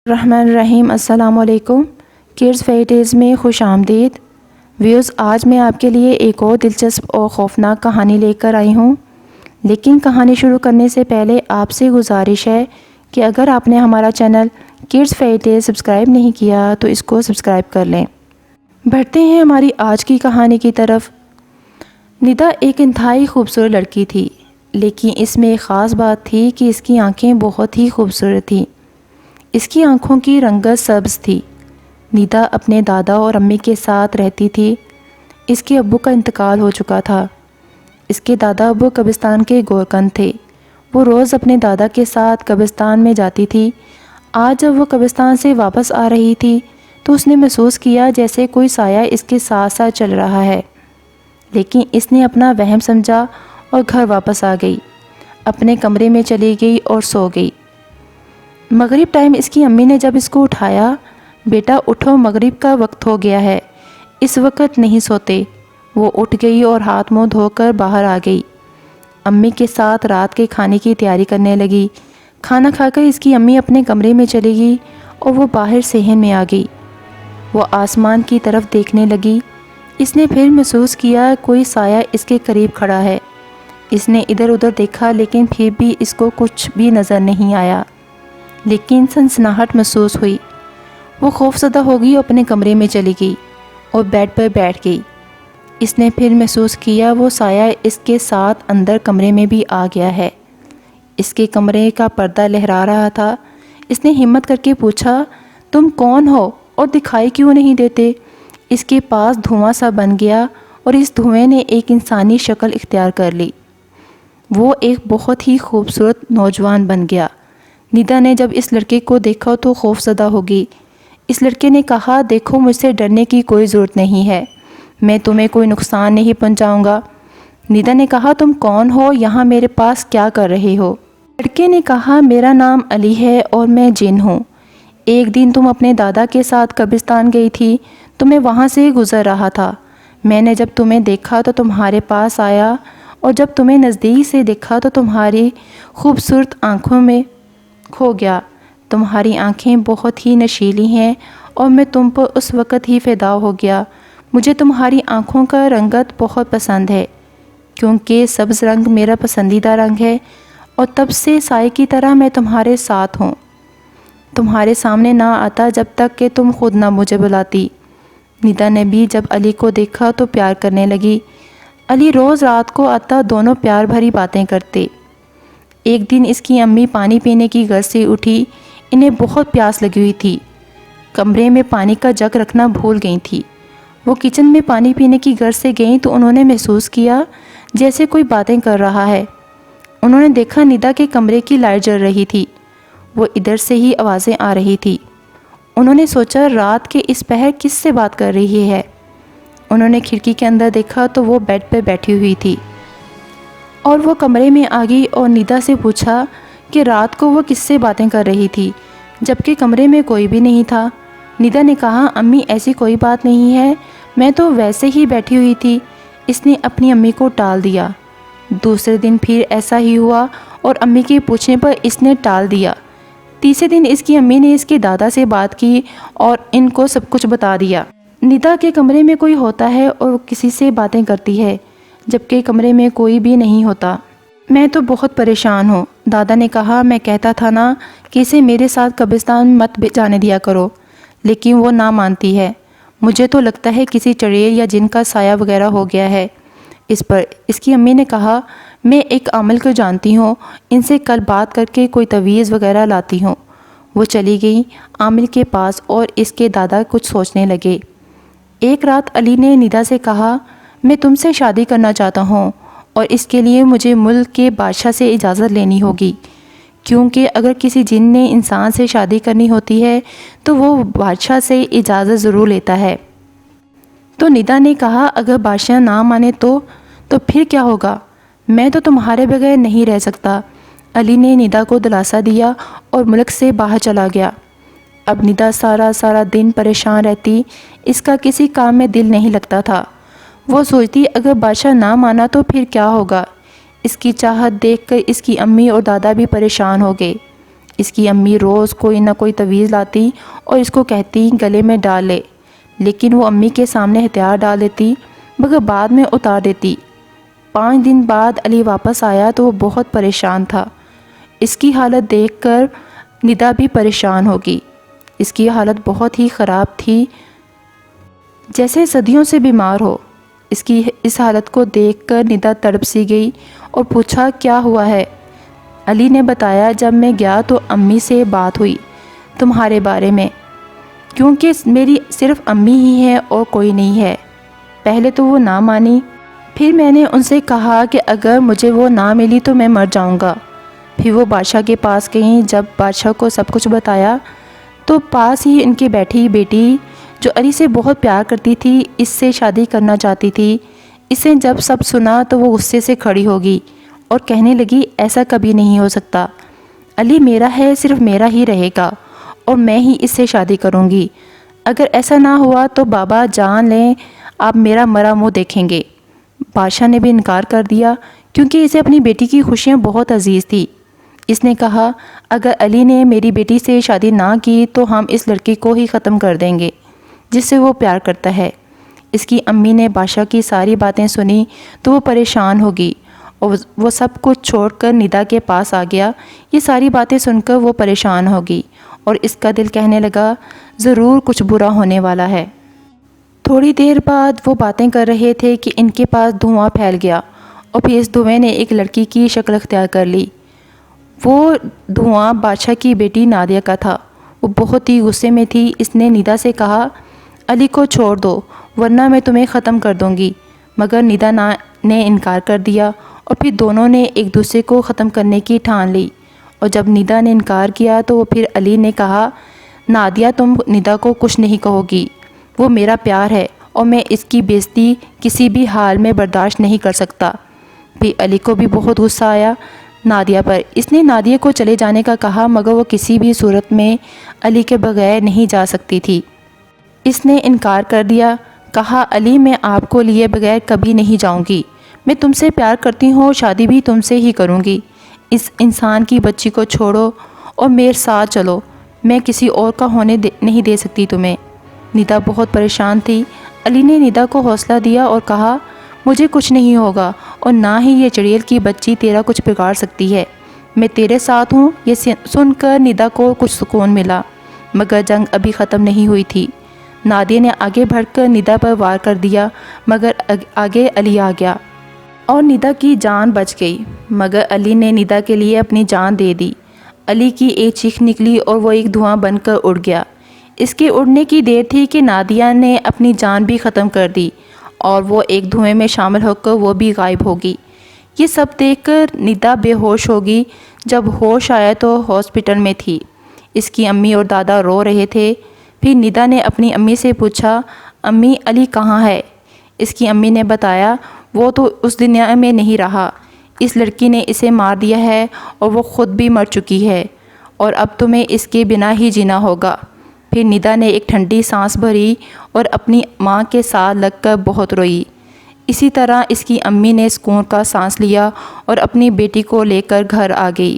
الرحمن الرحیم۔ السلام علیکم۔ کڈز فیری ٹیلز میں خوش آمدید۔ ویوز، آج میں آپ کے لیے ایک اور دلچسپ اور خوفناک کہانی لے کر آئی ہوں، لیکن کہانی شروع کرنے سے پہلے آپ سے گزارش ہے کہ اگر آپ نے ہمارا channel kids fairy tales subscribe نہیں کیا تو اس کو سبسکرائب کر لیں۔ بڑھتے ہیں ہماری آج کی کہانی کی طرف۔ ندا ایک انتہائی خوبصورت لڑکی تھی، لیکن اس میں ایک خاص بات تھی کہ اس کی آنکھیں بہت ہی خوبصورت تھیں۔ اس کی آنکھوں کی رنگت سبز تھی۔ ندا اپنے دادا اور امی کے ساتھ رہتی تھی۔ اس کے ابو کا انتقال ہو چکا تھا۔ اس کے دادا ابو قبرستان کے گورکن تھے۔ وہ روز اپنے دادا کے ساتھ قبرستان میں جاتی تھی۔ آج جب وہ قبرستان سے واپس آ رہی تھی تو اس نے محسوس کیا جیسے کوئی سایہ اس کے ساتھ ساتھ چل رہا ہے، لیکن اس نے اپنا وہم سمجھا اور گھر واپس آ گئی، اپنے کمرے میں چلی گئی اور سو گئی۔ مغرب ٹائم اس کی امی نے جب اس کو اٹھایا، بیٹا اٹھو، مغرب کا وقت ہو گیا ہے، اس وقت نہیں سوتے۔ وہ اٹھ گئی اور ہاتھ منہ دھو کر باہر آ گئی۔ امی کے ساتھ رات کے کھانے کی تیاری کرنے لگی۔ کھانا کھا کر اس کی امی اپنے کمرے میں چلی گئی اور وہ باہر صحن میں آ گئی۔ وہ آسمان کی طرف دیکھنے لگی۔ اس نے پھر محسوس کیا کوئی سایہ اس کے قریب کھڑا ہے۔ اس نے ادھر ادھر دیکھا لیکن پھر بھی اس کو کچھ بھی نظر نہیں آیا، لیکن سنسناہٹ محسوس ہوئی۔ وہ خوف زدہ ہو گئی اور اپنے کمرے میں چلی گئی اور بیڈ پر بیٹھ گئی۔ اس نے پھر محسوس کیا وہ سایہ اس کے ساتھ اندر کمرے میں بھی آ گیا ہے۔ اس کے کمرے کا پردہ لہرا رہا تھا۔ اس نے ہمت کر کے پوچھا، تم کون ہو اور دکھائی کیوں نہیں دیتے؟ اس کے پاس دھواں سا بن گیا اور اس دھوئیں نے ایک انسانی شکل اختیار کر لی۔ وہ ایک بہت ہی خوبصورت نوجوان بن گیا۔ ندا نے جب اس لڑکے کو دیکھا تو خوف زدہ ہو گئی۔ اس لڑکے نے کہا، دیکھو، مجھ سے ڈرنے کی کوئی ضرورت نہیں ہے، میں تمہیں کوئی نقصان نہیں پہنچاؤں گا۔ ندا نے کہا، تم کون ہو؟ یہاں میرے پاس کیا کر رہے ہو؟ لڑکے نے کہا، میرا نام علی ہے اور میں جن ہوں۔ ایک دن تم اپنے دادا کے ساتھ قبرستان گئی تھی تو میں وہاں سے گزر رہا تھا۔ میں نے جب تمہیں دیکھا تو تمہارے پاس آیا اور جب تمہیں نزدیک سے دیکھا تو تمہاری خوبصورت آنکھوں میں کھو گیا۔ تمہاری آنکھیں بہت ہی نشیلی ہیں اور میں تم پر اس وقت ہی فدا ہو گیا۔ مجھے تمہاری آنکھوں کا رنگت بہت پسند ہے، کیونکہ سبز رنگ میرا پسندیدہ رنگ ہے، اور تب سے سائے کی طرح میں تمہارے ساتھ ہوں، تمہارے سامنے نہ آتا جب تک کہ تم خود نہ مجھے بلاتی۔ ندا نے بھی جب علی کو دیکھا تو پیار کرنے لگی۔ علی روز رات کو آتا، دونوں پیار بھری باتیں کرتے۔ ایک دن اس کی امی پانی پینے کی غرض سے اٹھی۔ انہیں بہت پیاس لگی ہوئی تھی۔ کمرے میں پانی کا جگ رکھنا بھول گئی تھی۔ وہ کچن میں پانی پینے کی غرض سے گئیں تو انہوں نے محسوس کیا جیسے کوئی باتیں کر رہا ہے۔ انہوں نے دیکھا ندا کے کمرے کی لائٹ جل رہی تھی۔ وہ ادھر سے ہی آوازیں آ رہی تھی۔ انہوں نے سوچا رات کے اس پہر کس سے بات کر رہی ہے۔ انہوں نے کھڑکی کے اندر دیکھا تو وہ بیڈ پہ بیٹھی ہوئی تھی، اور وہ کمرے میں آ گئی اور ندا سے پوچھا کہ رات کو وہ کس سے باتیں کر رہی تھی جبکہ کمرے میں کوئی بھی نہیں تھا۔ ندا نے کہا، امی ایسی کوئی بات نہیں ہے، میں تو ویسے ہی بیٹھی ہوئی تھی۔ اس نے اپنی امی کو ٹال دیا۔ دوسرے دن پھر ایسا ہی ہوا اور امی کے پوچھنے پر اس نے ٹال دیا۔ تیسرے دن اس کی امی نے اس کے دادا سے بات کی اور ان کو سب کچھ بتا دیا۔ ندا کے کمرے میں کوئی ہوتا ہے اور کسی سے باتیں کرتی ہے جبکہ کمرے میں کوئی بھی نہیں ہوتا۔ میں تو بہت پریشان ہوں۔ دادا نے کہا، میں کہتا تھا نا کہ اسے میرے ساتھ قبرستان مت جانے دیا کرو، لیکن وہ نہ مانتی ہے۔ مجھے تو لگتا ہے کسی چڑیل یا جن کا سایہ وغیرہ ہو گیا ہے اس پر۔ اس کی امی نے کہا، میں ایک عامل کو جانتی ہوں، ان سے کل بات کر کے کوئی تعویذ وغیرہ لاتی ہوں۔ وہ چلی گئی عامل کے پاس اور اس کے دادا کچھ سوچنے لگے۔ ایک رات علی نے ندا سے کہا، میں تم سے شادی کرنا چاہتا ہوں اور اس کے لیے مجھے ملک کے بادشاہ سے اجازت لینی ہوگی، کیونکہ اگر کسی جن نے انسان سے شادی کرنی ہوتی ہے تو وہ بادشاہ سے اجازت ضرور لیتا ہے۔ تو ندا نے کہا، اگر بادشاہ نہ مانے تو پھر کیا ہوگا؟ میں تو تمہارے بغیر نہیں رہ سکتا۔ علی نے ندا کو دلاسا دیا اور ملک سے باہر چلا گیا۔ اب ندا سارا دن پریشان رہتی۔ اس کا کسی کام میں دل نہیں لگتا تھا۔ وہ سوچتی اگر بادشاہ نہ مانا تو پھر کیا ہوگا؟ اس کی چاہت دیکھ کر اس کی امی اور دادا بھی پریشان ہو گئے۔ اس کی امی روز کوئی نہ کوئی تعویذ لاتی اور اس کو کہتی گلے میں ڈال لے، لیکن وہ امی کے سامنے ہتھیار ڈال دیتی مگر بعد میں اتار دیتی۔ 5 دن بعد علی واپس آیا تو وہ بہت پریشان تھا۔ اس کی حالت دیکھ کر ندا بھی پریشان ہوگی۔ اس کی حالت بہت ہی خراب تھی، جیسے صدیوں سے بیمار ہو۔ اس کی اس حالت کو دیکھ کر ندا تڑپ سی گئی اور پوچھا کیا ہوا ہے؟ علی نے بتایا جب میں گیا تو امی سے بات ہوئی تمہارے بارے میں، کیونکہ میری صرف امی ہی ہے اور کوئی نہیں ہے۔ پہلے تو وہ نہ مانی، پھر میں نے ان سے کہا کہ اگر مجھے وہ نہ ملی تو میں مر جاؤں گا۔ پھر وہ بادشاہ کے پاس گئیں۔ جب بادشاہ کو سب کچھ بتایا تو پاس ہی ان کی بیٹھی بیٹی جو علی سے بہت پیار کرتی تھی، اس سے شادی کرنا چاہتی تھی، اسے جب سب سنا تو وہ غصے سے کھڑی ہوگی اور کہنے لگی ایسا کبھی نہیں ہو سکتا، علی میرا ہے، صرف میرا ہی رہے گا اور میں ہی اس سے شادی کروں گی۔ اگر ایسا نہ ہوا تو بابا جان لیں آپ میرا مرا منہ دیکھیں گے۔ بادشاہ نے بھی انکار کر دیا کیونکہ اسے اپنی بیٹی کی خوشیاں بہت عزیز تھی۔ اس نے کہا اگر علی نے میری بیٹی سے شادی نہ کی تو ہم اس لڑکی کو ہی ختم کر دیں گے جس سے وہ پیار کرتا ہے۔ اس کی امی نے بادشاہ کی ساری باتیں سنی تو وہ پریشان ہوگی اور وہ سب کچھ چھوڑ کر ندا کے پاس آ گیا۔ یہ ساری باتیں سن کر وہ پریشان ہوگی اور اس کا دل کہنے لگا ضرور کچھ برا ہونے والا ہے۔ تھوڑی دیر بعد وہ باتیں کر رہے تھے کہ ان کے پاس دھواں پھیل گیا اور پھر اس دھوئیں نے ایک لڑکی کی شکل اختیار کر لی۔ وہ دھواں بادشاہ کی بیٹی نادیہ کا تھا۔ وہ بہت ہی غصے میں تھی۔ اس نے ندا سے کہا علی کو چھوڑ دو ورنہ میں تمہیں ختم کر دوں گی، مگر ندا نے انکار کر دیا اور پھر دونوں نے ایک دوسرے کو ختم کرنے کی ٹھان لی۔ اور جب ندا نے انکار کیا تو وہ پھر علی نے کہا نادیہ تم ندا کو کچھ نہیں کہو گی، وہ میرا پیار ہے اور میں اس کی بے عزتی کسی بھی حال میں برداشت نہیں کر سکتا۔ پھر علی کو بھی بہت غصہ آیا نادیہ پر۔ اس نے نادیہ کو چلے جانے کا کہا مگر وہ کسی بھی صورت میں علی کے بغیر نہیں جا سکتی تھی۔ اس نے انکار کر دیا، کہا علی میں آپ کو لیے بغیر کبھی نہیں جاؤں گی، میں تم سے پیار کرتی ہوں، شادی بھی تم سے ہی کروں گی، اس انسان کی بچی کو چھوڑو اور میرے ساتھ چلو، میں کسی اور کا ہونے نہیں دے سکتی تمہیں۔ ندا بہت پریشان تھی۔ علی نے ندا کو حوصلہ دیا اور کہا مجھے کچھ نہیں ہوگا اور نہ ہی یہ چڑیل کی بچی تیرا کچھ بگاڑ سکتی ہے، میں تیرے ساتھ ہوں۔ یہ سن کر ندا کو کچھ سکون ملا، مگر جنگ ابھی ختم نہیں ہوئی تھی۔ نادیہ نے آگے بڑھ کر ندا پر وار کر دیا مگر آگے علی آ گیا اور ندا کی جان بچ گئی، مگر علی نے ندا کے لیے اپنی جان دے دی۔ علی کی ایک چیخ نکلی اور وہ ایک دھواں بن کر اڑ گیا۔ اس کے اڑنے کی دیر تھی کہ نادیہ نے اپنی جان بھی ختم کر دی اور وہ ایک دھوئیں میں شامل ہو کر وہ بھی غائب ہوگی۔ یہ سب دیکھ کر ندا بے ہوش ہوگی۔ جب ہوش آیا تو ہاسپٹل میں تھی۔ اس کی امی اور دادا رو رہے تھے۔ پھر ندا نے اپنی امی سے پوچھا امی علی کہاں ہے؟ اس کی امی نے بتایا وہ تو اس دنیا میں نہیں رہا، اس لڑکی نے اسے مار دیا ہے اور وہ خود بھی مر چکی ہے اور اب تمہیں اس کے بنا ہی جینا ہوگا۔ پھر ندا نے ایک ٹھنڈی سانس بھری اور اپنی ماں کے ساتھ لگ کر بہت روئی۔ اسی طرح اس کی امی نے سکون کا سانس لیا اور اپنی بیٹی کو لے کر گھر آ گئی۔